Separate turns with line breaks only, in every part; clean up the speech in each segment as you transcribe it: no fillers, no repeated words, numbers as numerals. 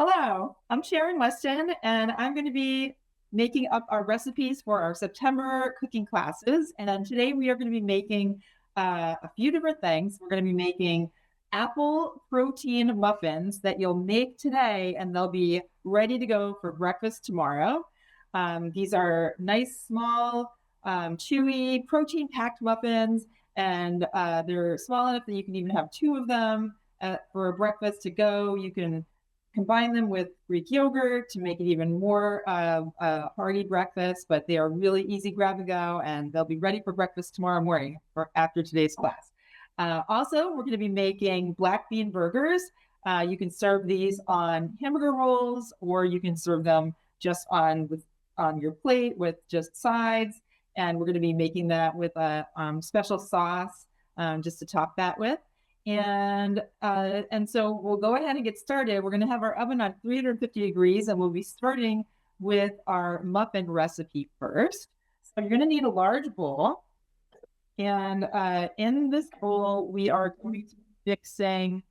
Hello, I'm Sharon Weston, and I'm going to be making up our recipes for our September cooking classes. And today we are going to be making a few different things. We're going to be making apple protein muffins that you'll make today, and they'll be ready to go for breakfast tomorrow. These are nice, small, chewy, protein-packed muffins, and they're small enough that you can even have two of them for breakfast to go. You can combine them with Greek yogurt to make it even more hearty breakfast, but they are really easy grab and go, and they'll be ready for breakfast tomorrow morning or after today's class. Also, we're going to be making black bean burgers. You can serve these on hamburger rolls, or you can serve them just on your plate with just sides. And we're going to be making that with a special sauce just to top that with. And so we'll go ahead and get started. We're going to have our oven on 350 degrees, and we'll be starting with our muffin recipe first. So you're going to need a large bowl. And in this bowl, we are going to be mixing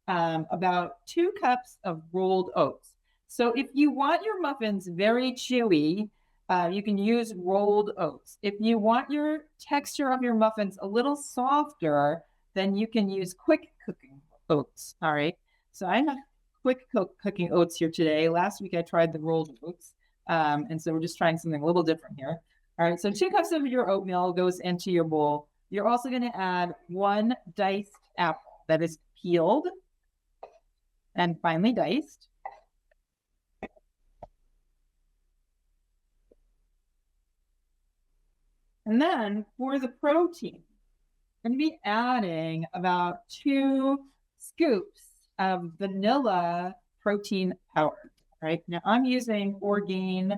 about 2 cups of rolled oats. So if you want your muffins very chewy, you can use rolled oats. If you want your texture of your muffins a little softer, then you can use quick cooking oats. All right. So I have quick cooking oats here today. Last week I tried the rolled oats. And so we're just trying something a little different here. All right. So 2 cups of your oatmeal goes into your bowl. You're also going to add 1 diced apple that is peeled and finely diced. And then for the protein, I'm going to be adding about 2 scoops of vanilla protein powder. Right now, I'm using Orgain,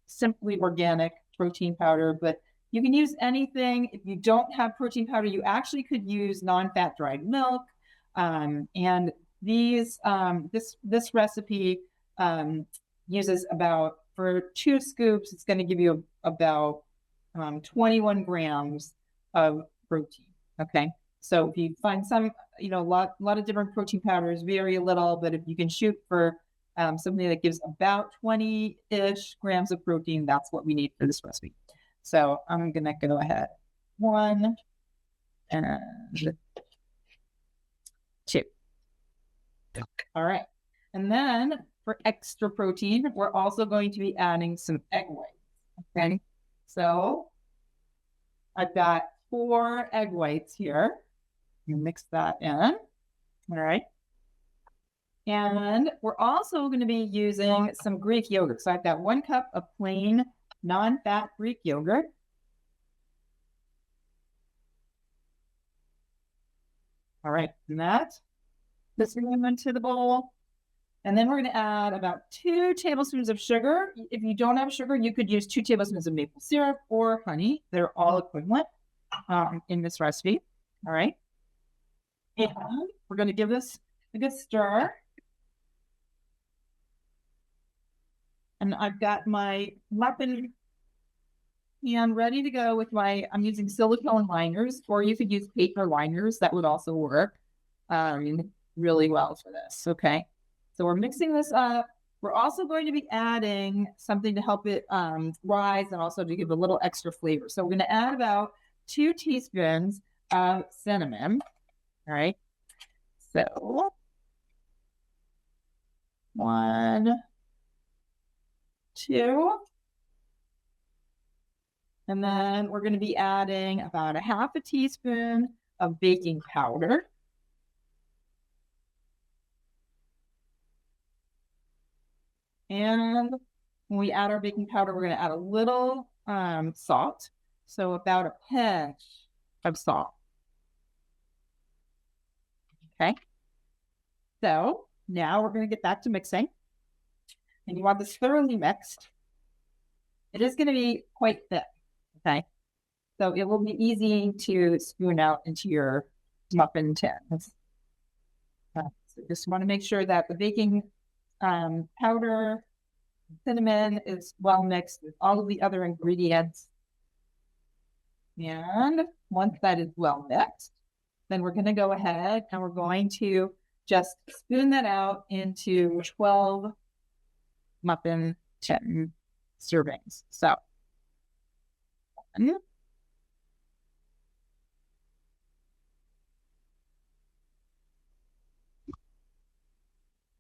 simply organic protein powder, but you can use anything. If you don't have protein powder, you actually could use non-fat dried milk. And these this recipe uses about, for 2 scoops, it's going to give you about 21 grams of protein. Okay. So if you find some, a lot of different protein powders, vary a little, but if you can shoot for something that gives about 20-ish grams of protein, that's what we need for this recipe. So I'm going to go ahead. 1 and 2. All right. And then for extra protein, we're also going to be adding some egg whites. Okay. So I've got 4 egg whites here. You mix that in. All right. And we're also going to be using some Greek yogurt. So I've got 1 cup of plain non-fat Greek yogurt. All right. And that's going into the bowl. And then we're going to add about 2 tablespoons of sugar. If you don't have sugar, you could use 2 tablespoons of maple syrup or honey. They're all equivalent in this recipe. All right. And we're going to give this a good stir. And I've got my muffin pan ready to go with I'm using silicone liners, or you could use paper liners. That would also work really well for this. Okay. So we're mixing this up. We're also going to be adding something to help it rise and also to give a little extra flavor. So we're going to add about 2 teaspoons of cinnamon. All right. So 1, 2. And then we're going to be adding about 1/2 teaspoon of baking powder. And when we add our baking powder, we're going to add a little salt. So about a pinch of salt. Okay. So now we're going to get back to mixing. And you want this thoroughly mixed. It is going to be quite thick. Okay. So it will be easy to spoon out into your muffin tin. So just want to make sure that the baking powder, cinnamon is well mixed with all of the other ingredients. And once that is well mixed, then we're going to go ahead and we're going to just spoon that out into 12 muffin tin servings. So,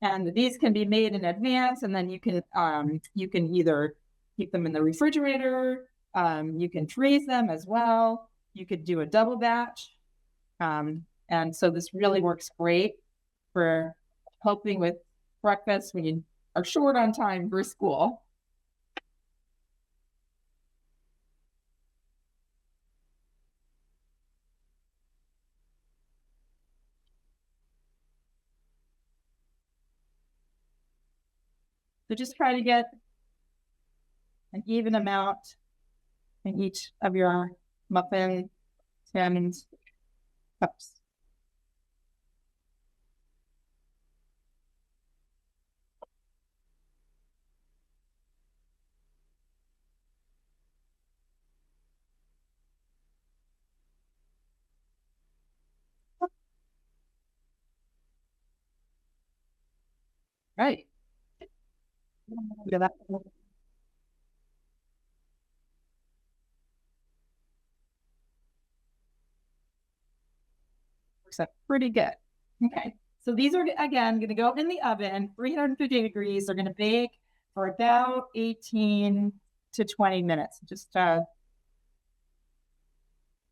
and these can be made in advance, and then you can either keep them in the refrigerator, you can freeze them as well. You could do a double batch. And so this really works great for helping with breakfast when you are short on time for school. So just try to get an even amount in each of your muffin tins cups. Right. Look at that. Works out pretty good. Okay. So these are, again, going to go in the oven, 350 degrees. They're going to bake for about 18 to 20 minutes. Just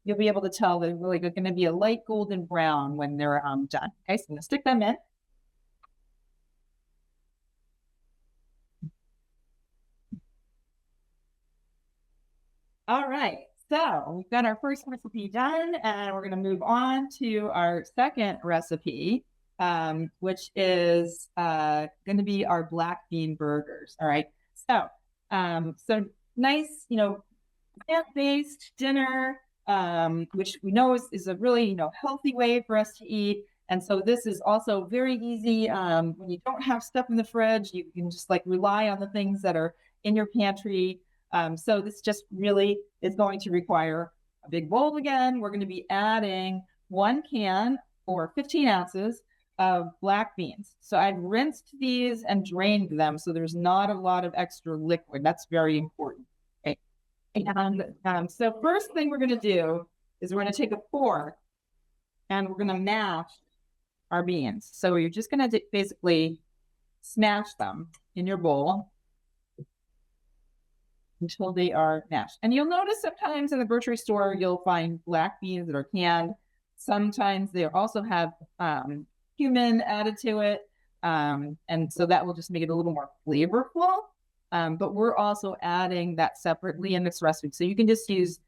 you'll be able to tell they're really going to be a light golden brown when they're done. Okay, so I'm going to stick them in. All right, so we've got our first recipe done, and we're going to move on to our second recipe, which is going to be our black bean burgers. All right, so so nice, plant-based dinner, which we know is a really healthy way for us to eat. And so this is also very easy. When you don't have stuff in the fridge, you can just rely on the things that are in your pantry. So this just really is going to require a big bowl again. We're going to be adding 1 can or 15 ounces of black beans. So I've rinsed these and drained them, so there's not a lot of extra liquid. That's very important. Okay. And so first thing we're going to do is we're going to take a fork and we're going to mash our beans. So you're just going to basically smash them in your bowl until they are mashed. And you'll notice sometimes in the grocery store, you'll find black beans that are canned. Sometimes they also have cumin added to it. And so that will just make it a little more flavorful. But we're also adding that separately in this recipe. So you can just use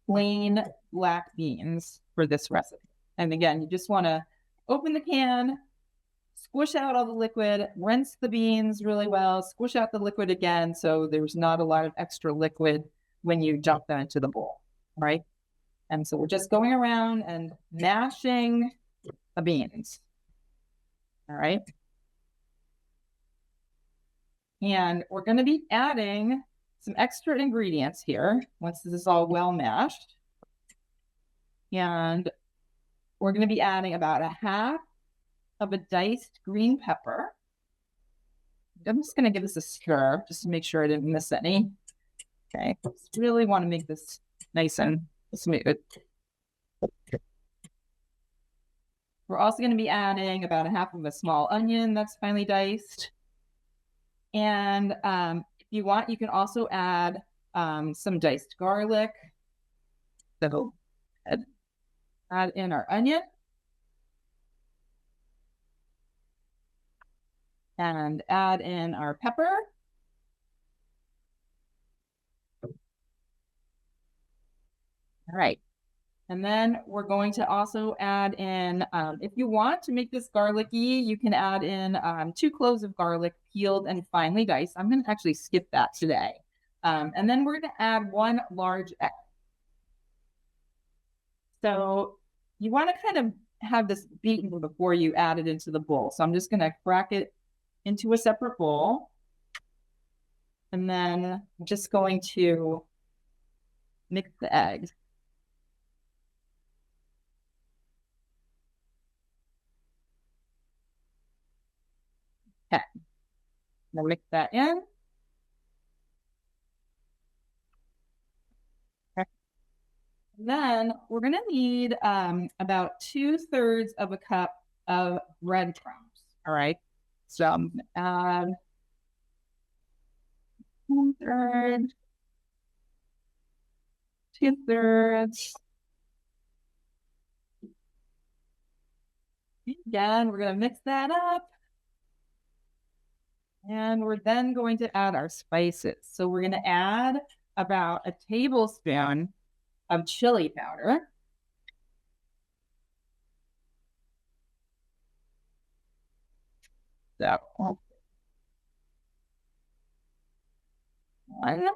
plain black beans for this recipe. And again, you just want to open the can, squish out all the liquid, rinse the beans really well, squish out the liquid again so there's not a lot of extra liquid when you dump them into the bowl, right? And so we're just going around and mashing the beans, all right? And we're going to be adding some extra ingredients here once this is all well mashed. And we're going to be adding about 1/2 of a diced green pepper. I'm just going to give this a stir just to make sure I didn't miss any. Okay, just really want to make this nice and smooth. We're also going to be adding about 1/2 of a small onion that's finely diced. And if you want, you can also add some diced garlic. So add in our onion. And add in our pepper. All right. And then we're going to also add in, if you want to make this garlicky, you can add in 2 cloves of garlic, peeled and finely diced. I'm going to actually skip that today. And then we're going to add 1 large egg. So you want to kind of have this beaten before you add it into the bowl. So I'm just going to crack it into a separate bowl. And then I'm just going to mix the eggs. Okay. Now mix that in. Okay. Then we're going to need about 2/3 of a cup of breadcrumbs. All right. So add 1/3, 2/3. Again, we're going to mix that up. And we're then going to add our spices. So we're going to add about a tablespoon of chili powder. So one.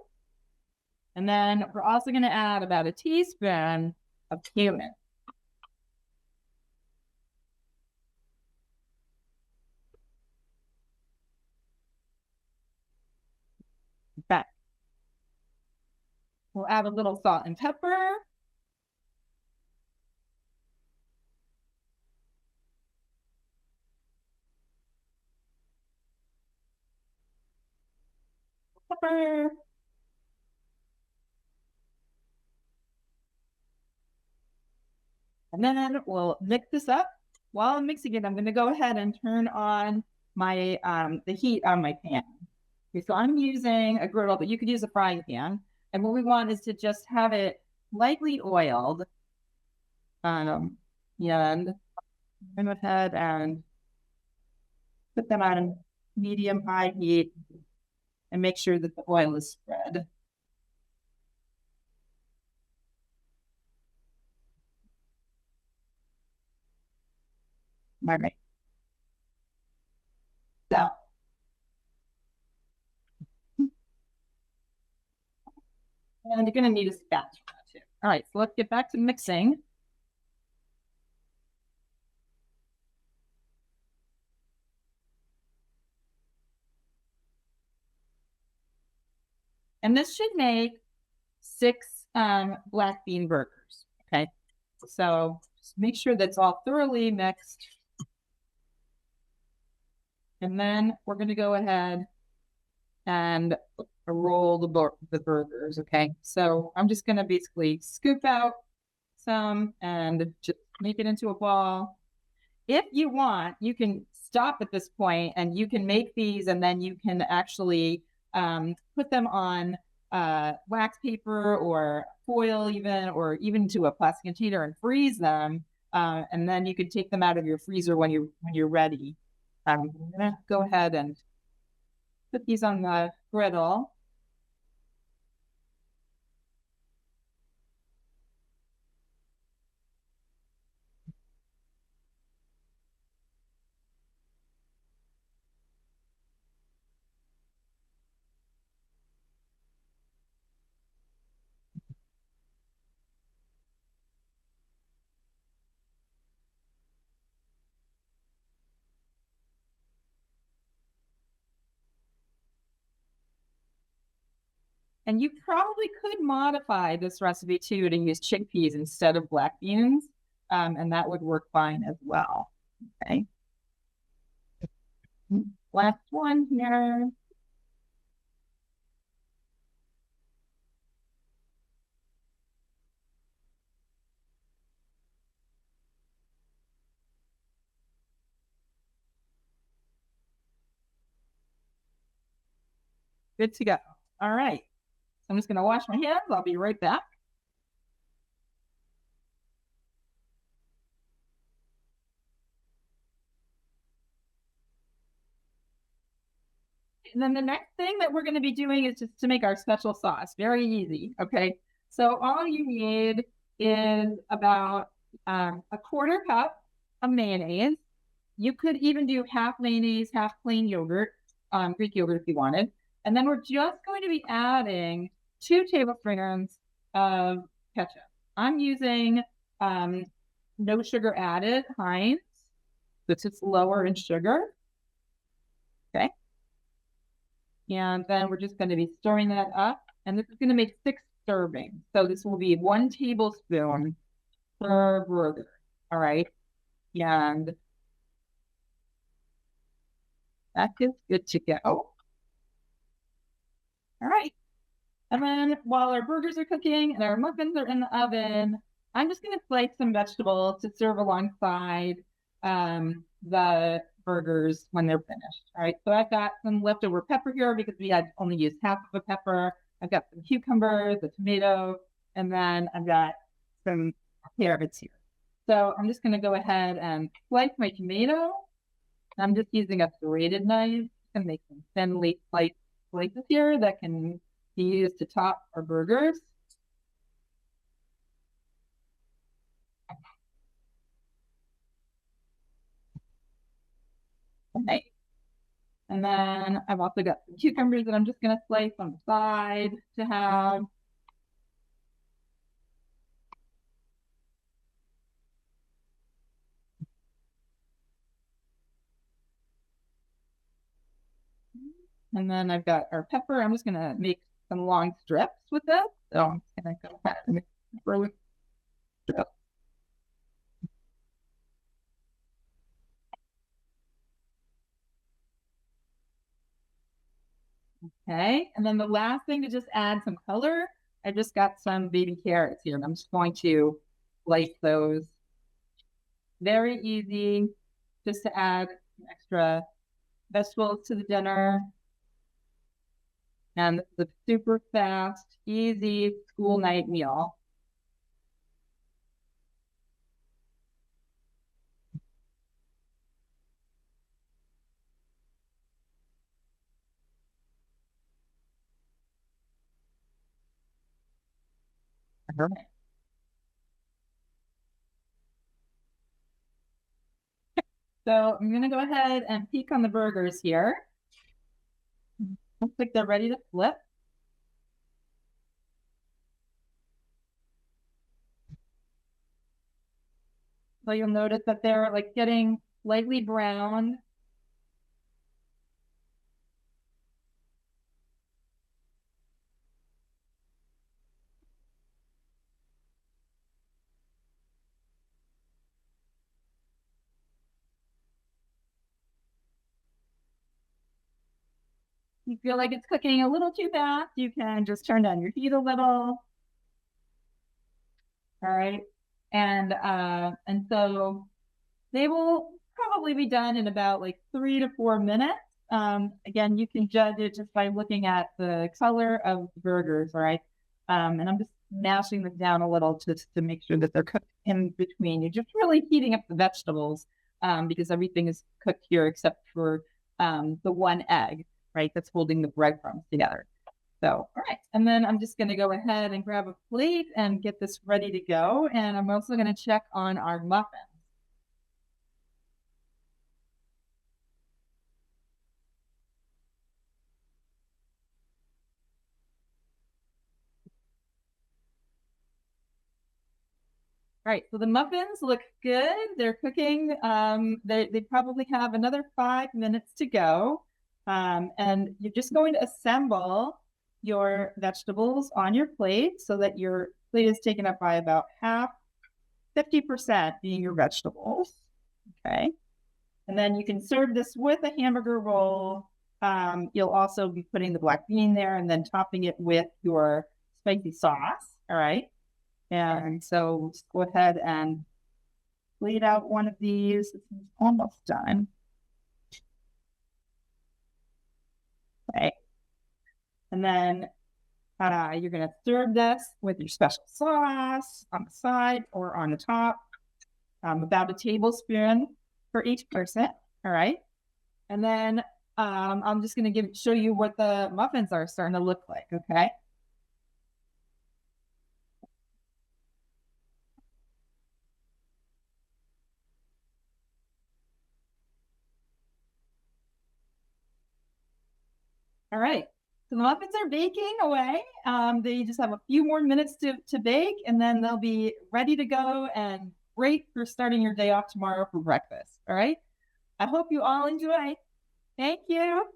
And then we're also going to add about a teaspoon of cumin. Okay. We'll add a little salt and pepper. Pepper. And then we'll mix this up. While I'm mixing it, I'm going to go ahead and turn on my the heat on my pan. Okay, so I'm using a griddle, but you could use a frying pan. And what we want is to just have it lightly oiled. And go ahead and put them on medium-high heat and make sure that the oil is spread. All right. So, and you're going to need a spatula too. All right, so let's get back to mixing. And this should make 6 black bean burgers. Okay, so just make sure that's all thoroughly mixed. And then we're going to go ahead and roll the burgers. Okay, so I'm just going to basically scoop out some and just make it into a ball. If you want, you can stop at this point and you can make these, and then you can actually put them on wax paper or foil or even to a plastic container and freeze them. And then you can take them out of your freezer when you're ready. I'm gonna go ahead and put these on the griddle. And you probably could modify this recipe too to use chickpeas instead of black beans. And that would work fine as well. Okay. Last one here. Good to go. All right. So I'm just going to wash my hands. I'll be right back. And then the next thing that we're going to be doing is just to make our special sauce. Very easy. Okay. So all you need is about a 1/4 cup of mayonnaise. You could even do half mayonnaise, half plain yogurt, Greek yogurt if you wanted. And then we're just going to be adding 2 tablespoons of ketchup. I'm using no sugar added Heinz. This is lower in sugar. Okay. And then we're just going to be stirring that up. And this is going to make 6 servings. So this will be 1 tablespoon per burger. All right. And That is good to go. All right. And then while our burgers are cooking and our muffins are in the oven, I'm just going to slice some vegetables to serve alongside the burgers when they're finished. All right. So I've got some leftover pepper here because we had only used half of a pepper. I've got some cucumbers, a tomato, and then I've got some carrots here. So I'm just going to go ahead and slice my tomato. I'm just using a serrated knife to make some thinly sliced slices here that can be used to top our burgers. Okay. And then I've also got some cucumbers that I'm just going to slice on the side to have. And then I've got our pepper. I'm just going to make some long strips with this. So I'm just going to go ahead and make pepper with strips. Okay. And then the last thing to just add some color, I just got some baby carrots here, and I'm just going to slice those. Very easy, just to add some extra vegetables to the dinner. And the super fast, easy school night meal. Okay. So I'm going to go ahead and peek on the burgers here. Looks like they're ready to flip. So you'll notice that they're like getting lightly brown. You feel like it's cooking a little too fast, you can just turn down your heat a little. All right. And so they will probably be done in about like 3 to 4 minutes. Again, you can judge it just by looking at the color of the burgers, all right? And I'm just mashing them down a little just to make sure that they're cooked in between. You're just really heating up the vegetables because everything is cooked here except for the one egg, right? That's holding the breadcrumbs together. So, all right. And then I'm just going to go ahead and grab a plate and get this ready to go. And I'm also going to check on our muffins. All right, so the muffins look good. They're cooking. They probably have another 5 minutes to go. And you're just going to assemble your vegetables on your plate so that your plate is taken up by about half, 50% being your vegetables. Okay. And then you can serve this with a hamburger roll. You'll also be putting the black bean there and then topping it with your spicy sauce. All right. And so let's go ahead and plate out one of these. It's almost done. Okay. And then you're going to serve this with your special sauce on the side or on the top, about a tablespoon for each person. All right. And then I'm just going to show you what the muffins are starting to look like. Okay. All right. So the muffins are baking away. They just have a few more minutes to bake, and then they'll be ready to go and great for starting your day off tomorrow for breakfast. All right. I hope you all enjoy. Thank you.